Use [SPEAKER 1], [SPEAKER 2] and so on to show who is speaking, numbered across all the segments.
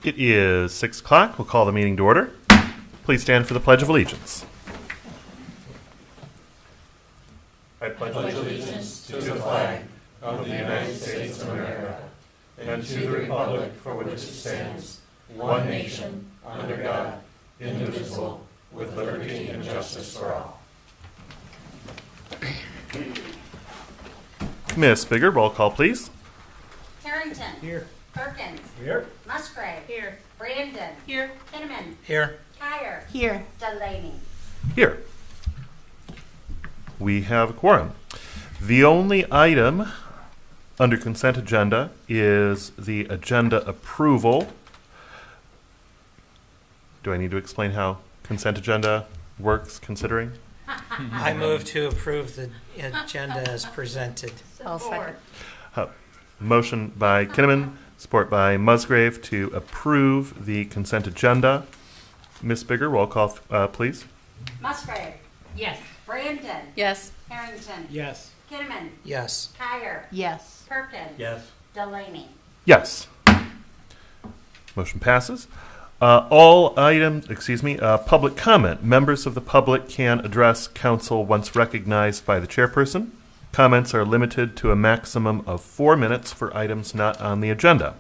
[SPEAKER 1] It is 6 o'clock. We'll call the meeting to order. Please stand for the Pledge of Allegiance. I pledge
[SPEAKER 2] allegiance to the flag of the United States of America and to the republic for which it stands, one nation, under God, indivisible, with liberty and justice for all.
[SPEAKER 1] Miss Bigger, roll call, please.
[SPEAKER 3] Harrington.
[SPEAKER 4] Here.
[SPEAKER 3] Perkins.
[SPEAKER 4] Here.
[SPEAKER 3] Musgrave.
[SPEAKER 5] Here.
[SPEAKER 3] Brandon.
[SPEAKER 5] Here.
[SPEAKER 3] Kinnaman.
[SPEAKER 4] Here.
[SPEAKER 3] Kyer.
[SPEAKER 5] Here.
[SPEAKER 3] Delaney.
[SPEAKER 1] Here. We have a quorum. The only item under consent agenda is the agenda approval. Do I need to explain how consent agenda works, considering?
[SPEAKER 4] I move to approve the agenda as presented.
[SPEAKER 5] I'll second.
[SPEAKER 1] Motion by Kinnaman, support by Musgrave to approve the consent agenda. Miss Bigger, roll call, please.
[SPEAKER 3] Musgrave.
[SPEAKER 5] Yes.
[SPEAKER 3] Brandon.
[SPEAKER 5] Yes.
[SPEAKER 3] Harrington.
[SPEAKER 4] Yes.
[SPEAKER 3] Kinnaman.
[SPEAKER 4] Yes.
[SPEAKER 3] Kyer.
[SPEAKER 5] Yes.
[SPEAKER 3] Perkins.
[SPEAKER 4] Yes.
[SPEAKER 3] Delaney.
[SPEAKER 1] Yes. Motion passes. Public comment. Members of the public can address council once recognized by the chairperson. Comments are limited to a maximum of 4 minutes for items not on the agenda.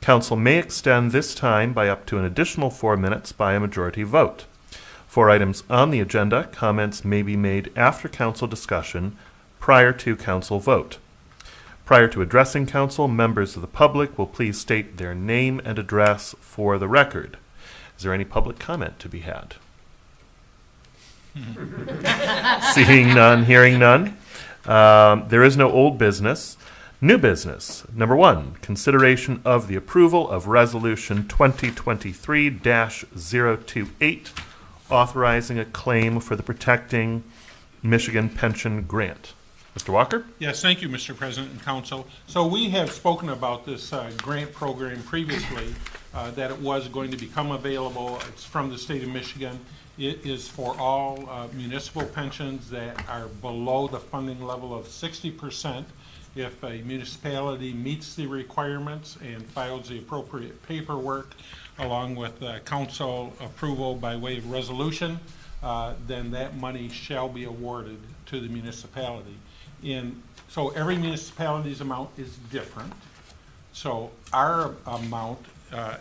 [SPEAKER 1] Council may extend this time by up to an additional 4 minutes by a majority vote. For items on the agenda, comments may be made after council discussion prior to council vote. Prior to addressing council, members of the public will please state their name and address for the record. Is there any public comment to be had? Seeing none, hearing none. There is no old business. New business. Number 1, consideration of the approval of Resolution 2023-028, authorizing a claim for the Protecting Michigan Pension Grant. Mr. Walker?
[SPEAKER 6] Yes, thank you, Mr. President and Council. So we have spoken about this grant program previously, that it was going to become available. It's from the state of Michigan. It is for all municipal pensions that are below the funding level of 60%. If a municipality meets the requirements and files the appropriate paperwork along with council approval by way of resolution, then that money shall be awarded to the municipality. So every municipality's amount is different. So our amount,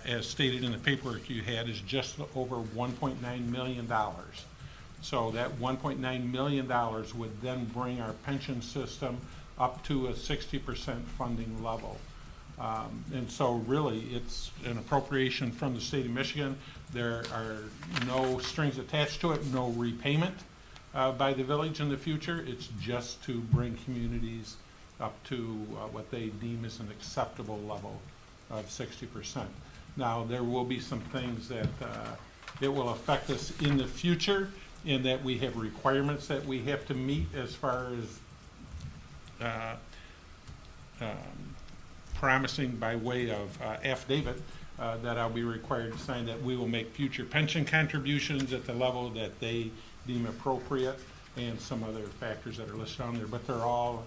[SPEAKER 6] as stated in the paperwork you had, is just over $1.9 million. So that $1.9 million would then bring our pension system up to a 60% funding level. And so really it's an appropriation from the state of Michigan. There are no strings attached to it, no repayment by the village in the future. It's just to bring communities up to what they deem as an acceptable level of 60%. Now, there will be some things that it will affect us in the future, in that we have requirements that we have to meet as far as promising by way of affidavit that I'll be required to sign, that we will make future pension contributions at the level that they deem appropriate, and some other factors that are listed on there. But they're all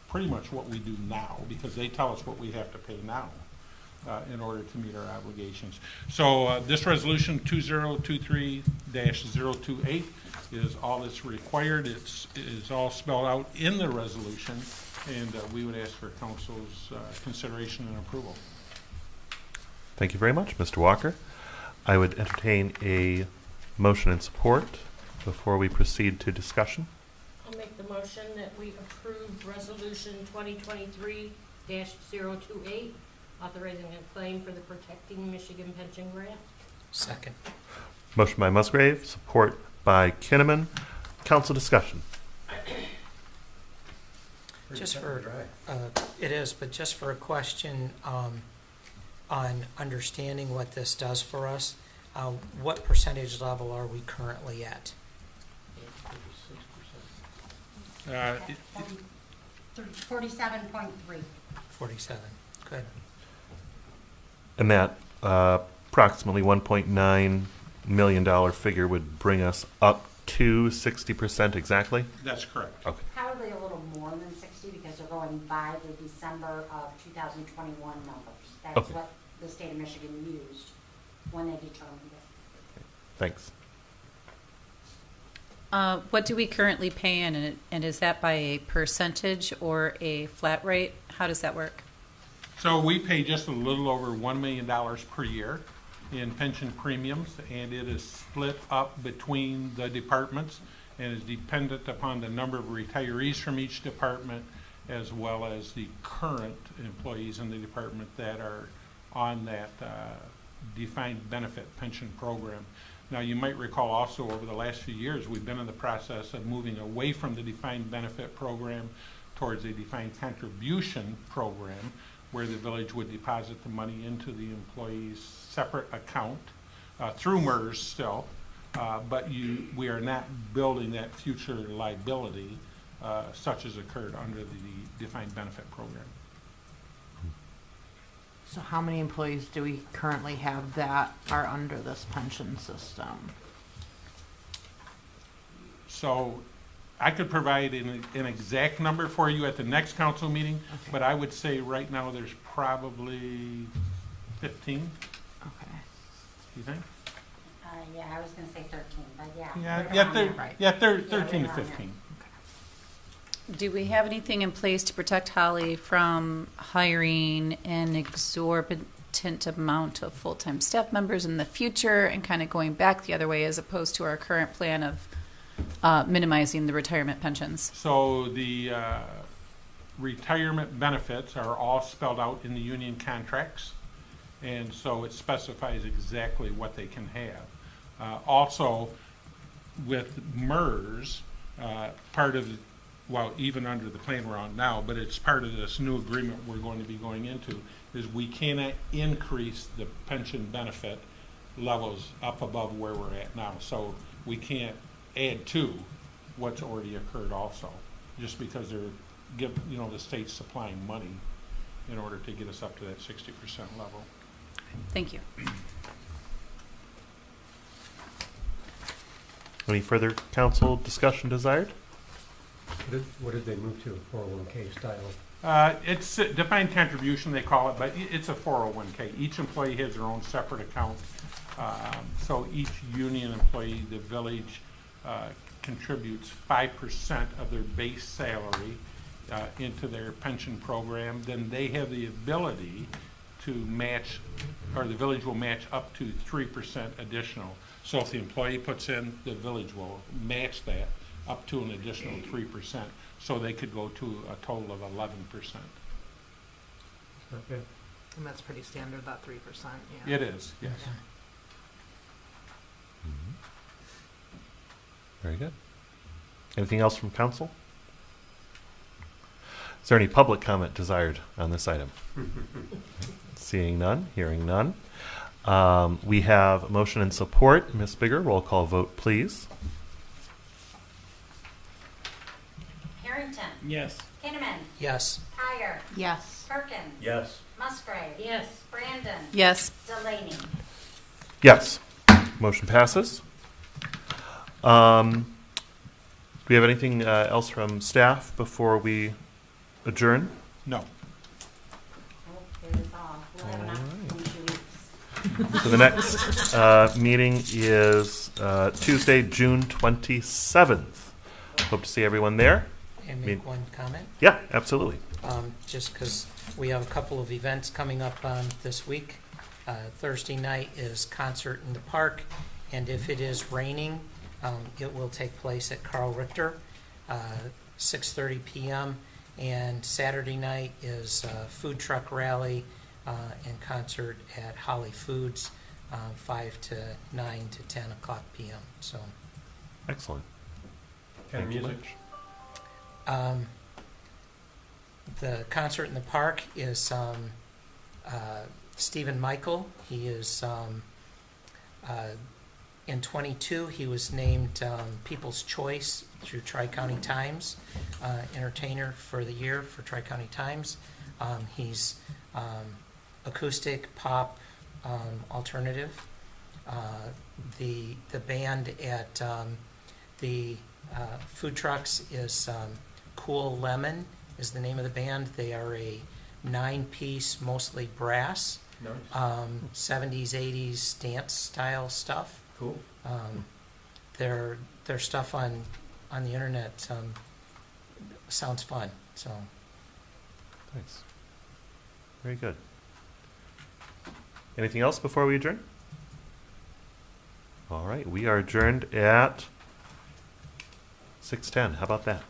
[SPEAKER 6] pretty much what we do now, because they tell us what we have to pay now in order to meet our obligations. So this resolution 2023-028 is all that's required. It is all spelled out in the resolution, and we would ask for council's consideration and approval.
[SPEAKER 1] Thank you very much, Mr. Walker. I would entertain a motion in support before we proceed to discussion.
[SPEAKER 5] I'll make the motion that we approve Resolution 2023-028, authorizing a claim for the Protecting Michigan Pension Grant.
[SPEAKER 4] Second.
[SPEAKER 1] Motion by Musgrave, support by Kinnaman. Council discussion.
[SPEAKER 4] Just for, it is, but just for a question on understanding what this does for us, what percentage level are we currently at?
[SPEAKER 3] 47.3.
[SPEAKER 4] 47. Good.
[SPEAKER 1] And that approximately $1.9 million figure would bring us up to 60% exactly?
[SPEAKER 6] That's correct.
[SPEAKER 1] Okay.
[SPEAKER 3] Probably a little more than 60 because they're going by the December of 2021 numbers. That's
[SPEAKER 1] Okay.
[SPEAKER 3] what the state of Michigan used when they determined it.
[SPEAKER 1] Thanks.
[SPEAKER 7] What do we currently pay in, and is that by a percentage or a flat rate? How does that work?
[SPEAKER 6] So we pay just a little over $1 million per year in pension premiums, and it is split up between the departments and is dependent upon the number of retirees from each department as well as the current employees in the department that are on that defined benefit pension program. Now, you might recall also over the last few years, we've been in the process of moving away from the defined benefit program towards a defined contribution program where the village would deposit the money into the employee's separate account through MERS still, but we are not building that future liability such as occurred under the defined benefit program.
[SPEAKER 8] So how many employees do we currently have that are under this pension system?
[SPEAKER 6] So I could provide an exact number for you at the next council meeting,
[SPEAKER 8] Okay.
[SPEAKER 6] but I would say right now there's probably 15,
[SPEAKER 8] Okay.
[SPEAKER 6] you think?
[SPEAKER 3] Yeah, I was gonna say 13, but yeah.
[SPEAKER 6] Yeah,
[SPEAKER 3] right
[SPEAKER 6] yeah,
[SPEAKER 3] around there.
[SPEAKER 8] right.
[SPEAKER 6] yeah,
[SPEAKER 3] Yeah,
[SPEAKER 6] 13 to
[SPEAKER 3] right around there.
[SPEAKER 6] 15.
[SPEAKER 7] Do we have anything in place to protect Holly from hiring an exorbitant amount of full-time staff members in the future and kind of going back the other way as opposed to our current plan of minimizing the retirement pensions?
[SPEAKER 6] So the retirement benefits are all spelled out in the union contracts, and so it specifies exactly what they can have. Also, with MERS, part of, well, even under the plan we're on now, but it's part of this new agreement we're going to be going into, is we cannot increase the pension benefit levels up above where we're at now. So we can't add to what's already occurred also, just because the state's supplying money in order to get us up to that 60% level.
[SPEAKER 7] Thank you.
[SPEAKER 1] Any further council discussion desired?
[SPEAKER 2] What did they move to, 401k style?
[SPEAKER 6] It's a defined contribution, they call it, but it's a 401k. Each employee has their own separate account. So each union employee, the village contributes 5% of their base salary into their pension program. Then they have the ability to match, or the village will match up to 3% additional. So if the employee puts in, the village will match that up to an additional 3%. So they could go to a total of 11%.
[SPEAKER 2] Okay.
[SPEAKER 8] And that's pretty standard, that 3%, yeah.
[SPEAKER 6] It is, yes.
[SPEAKER 1] Very good. Anything else from council? Is there any public comment desired on this item? Seeing none, hearing none. We have a motion and support. Ms. Bigger, roll call vote, please.
[SPEAKER 3] Harrington.
[SPEAKER 2] Yes.
[SPEAKER 3] Kinnaman.
[SPEAKER 4] Yes.
[SPEAKER 3] Kyer.
[SPEAKER 8] Yes.
[SPEAKER 3] Perkins.
[SPEAKER 2] Yes.
[SPEAKER 3] Musgrave.
[SPEAKER 5] Yes.
[SPEAKER 3] Brandon.
[SPEAKER 7] Yes.
[SPEAKER 3] Delaney.
[SPEAKER 1] Yes. Motion passes. Do we have anything else from staff before we adjourn?
[SPEAKER 6] No.
[SPEAKER 3] Oh, it is off. We'll have an opportunity in 2 weeks.
[SPEAKER 1] So the next meeting is Tuesday, June 27th. Hope to see everyone there.
[SPEAKER 4] And make one comment.
[SPEAKER 1] Yeah, absolutely.
[SPEAKER 4] Just because we have a couple of events coming up this week. Thursday night is Concert in the Park, and if it is raining, it will take place at Carl Richter, 6:30 p.m. And Saturday night is food truck rally and concert at Holly Foods, 5 to 9 to 10 o'clock p.m. So
[SPEAKER 1] Excellent.
[SPEAKER 2] Kind of
[SPEAKER 1] Thank you,
[SPEAKER 2] music?
[SPEAKER 4] the Concert in the Park is Stephen Michael. He is in 22, he was named People's Choice through Tri-County Times, Entertainer for the Year for Tri-County Times. He's acoustic, pop, alternative. The band at the food trucks is Cool Lemon is the name of the band. They are a 9-piece, mostly brass
[SPEAKER 2] Nice.
[SPEAKER 4] 70s, 80s dance style stuff.
[SPEAKER 2] Cool.
[SPEAKER 4] Their stuff on the internet sounds fun. So
[SPEAKER 1] Thanks. Very good. Anything else before we adjourn? All right, we are adjourned at 6:10. How about that?